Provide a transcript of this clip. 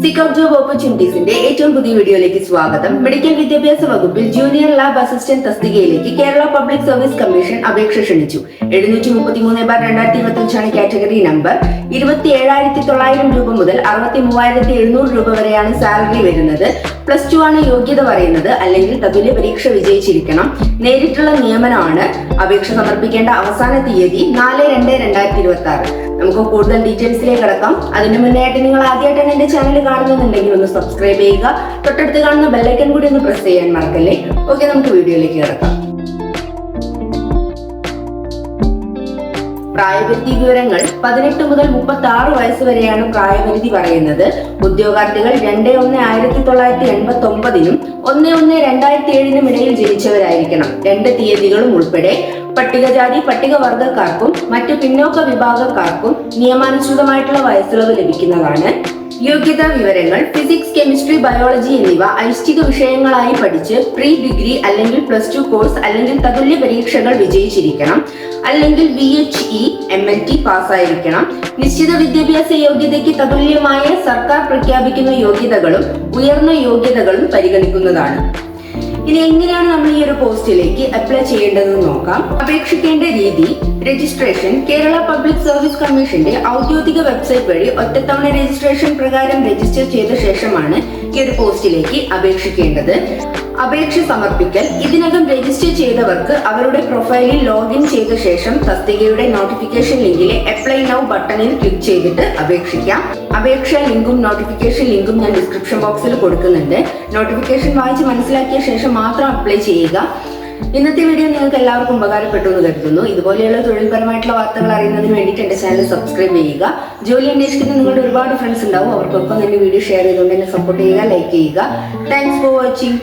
Seek out job ഓപ്പർച്യൂണിറ്റീസിന്റെ ഏറ്റവും പുതിയ വീഡിയോയിലേക്ക് സ്വാഗതം. മെഡിക്കൽ വിദ്യാഭ്യാസ വകുപ്പിൽ ജൂനിയർ ലാബ് അസിസ്റ്റന്റ് തസ്തികയിലേക്ക് കേരള പബ്ലിക് സർവീസ് കമ്മീഷൻ അപേക്ഷ ക്ഷണിച്ചു. 733/2025 കാറ്റഗറി നമ്പർ. 27,900 രൂപ മുതൽ 63,700 രൂപ വരെയാണ് സാലറി വരുന്നത്. +2 ആണ് യോഗ്യത പറയുന്നത്, അല്ലെങ്കിൽ തതുല്യ പരീക്ഷ വിജയിച്ചിരിക്കണം. നേരിട്ടുള്ള നിയമനമാണ്. അപേക്ഷ സമർപ്പിക്കേണ്ട അവസാന തീയതി 4/2/2026. നമുക്ക് കൂടുതൽ ഡീറ്റെയിൽസിലേക്ക് കടക്കാം. അതിനു മുന്നേയായിട്ട് നിങ്ങൾ ആദ്യമായിട്ടാണ് എന്റെ ചാനൽ കാണുന്നുണ്ടെങ്കിൽ ഒന്ന് സബ്സ്ക്രൈബ് ചെയ്യുക. തൊട്ടടുത്ത് കാണുന്ന ബെല്ലൈക്കൺ കൂടി ഒന്ന് പ്രസ് ചെയ്യാൻ മറക്കല്ലേ. ഓക്കെ, നമുക്ക് വീഡിയോയിലേക്ക് കിടക്കാം. പ്രായപരിധി വിവരങ്ങൾ 18 മുതൽ 36 വയസ്സ് വരെയാണ് പ്രായപരിധി പറയുന്നത്. ഉദ്യോഗാർത്ഥികൾ 2/1/1989 1/1/2007 ഇടയിൽ ജനിച്ചവരായിരിക്കണം. 2 തീയതികളും ഉൾപ്പെടെ പട്ടികജാതി പട്ടികവർഗക്കാർക്കും മറ്റു പിന്നോക്ക വിഭാഗക്കാർക്കും നിയമാനുസൃതമായിട്ടുള്ള വയസ്സിളവ് ലഭിക്കുന്നതാണ്. യോഗ്യതാ വിവരങ്ങൾ: ഫിസിക്സ്, കെമിസ്ട്രി, ബയോളജി എന്നിവ ഐച്ഛിക വിഷയങ്ങളായി പഠിച്ച് പ്രീ ഡിഗ്രി അല്ലെങ്കിൽ +2 കോഴ്സ് അല്ലെങ്കിൽ തതുല്യ പരീക്ഷകൾ വിജയിച്ചിരിക്കണം. അല്ലെങ്കിൽ VHE MLT പാസ്സായിരിക്കണം. നിശ്ചിത വിദ്യാഭ്യാസ യോഗ്യതയ്ക്ക് തതുല്യമായ സർക്കാർ പ്രഖ്യാപിക്കുന്ന യോഗ്യതകളും ഉയർന്ന യോഗ്യതകളും പരിഗണിക്കുന്നതാണ്. ഇനി എങ്ങനെയാണ് നമ്മൾ ഈ ഒരു പോസ്റ്റിലേക്ക് അപ്ലൈ ചെയ്യേണ്ടതെന്ന് നോക്കാം. അപേക്ഷിക്കേണ്ട രീതി: രജിസ്ട്രേഷൻ കേരള പബ്ലിക് സർവീസ് കമ്മീഷന്റെ ഔദ്യോഗിക വെബ്സൈറ്റ് വഴി ഒറ്റത്തവണ രജിസ്ട്രേഷൻ പ്രകാരം രജിസ്റ്റർ ചെയ്ത ശേഷമാണ് ഈ ഒരു പോസ്റ്റിലേക്ക് അപേക്ഷിക്കേണ്ടത്. അപേക്ഷ സമർപ്പിക്കൽ: ഇതിനകം രജിസ്റ്റർ ചെയ്തവർക്ക് അവരുടെ പ്രൊഫൈലിൽ ലോഗിൻ ചെയ്ത ശേഷം തസ്തികയുടെ നോട്ടിഫിക്കേഷൻ ലിങ്കിലെ അപ്ലൈ നൗ ബട്ടണിൽ ക്ലിക്ക് ചെയ്തിട്ട് അപേക്ഷിക്കാം. അപേക്ഷാ ലിങ്കും നോട്ടിഫിക്കേഷൻ ലിങ്കും ഞാൻ ഡിസ്ക്രിപ്ഷൻ ബോക്സിൽ കൊടുക്കുന്നുണ്ട്. നോട്ടിഫിക്കേഷൻ വായിച്ച് മനസ്സിലാക്കിയ ശേഷം മാത്രം അപ്ലൈ ചെയ്യുക. ഇന്നത്തെ വീഡിയോ നിങ്ങൾക്ക് എല്ലാവർക്കും ഉപകാരപ്പെട്ടു എന്ന് കരുതുന്നു. ഇതുപോലെയുള്ള തൊഴിൽപരമായിട്ടുള്ള വാർത്തകൾ അറിയുന്നതിന് വേണ്ടിയിട്ട് എന്റെ ചാനൽ സബ്സ്ക്രൈബ് ചെയ്യുക. ജോലി അന്വേഷിക്കുന്ന നിങ്ങളുടെ ഒരുപാട് ഫ്രണ്ട്സ് ഉണ്ടാവും. അവർക്കൊപ്പം തന്നെ വീഡിയോ ഷെയർ ചെയ്തുകൊണ്ട് എന്നെ സപ്പോർട്ട് ചെയ്യുക, ലൈക്ക് ചെയ്യുക. Thanks for watching.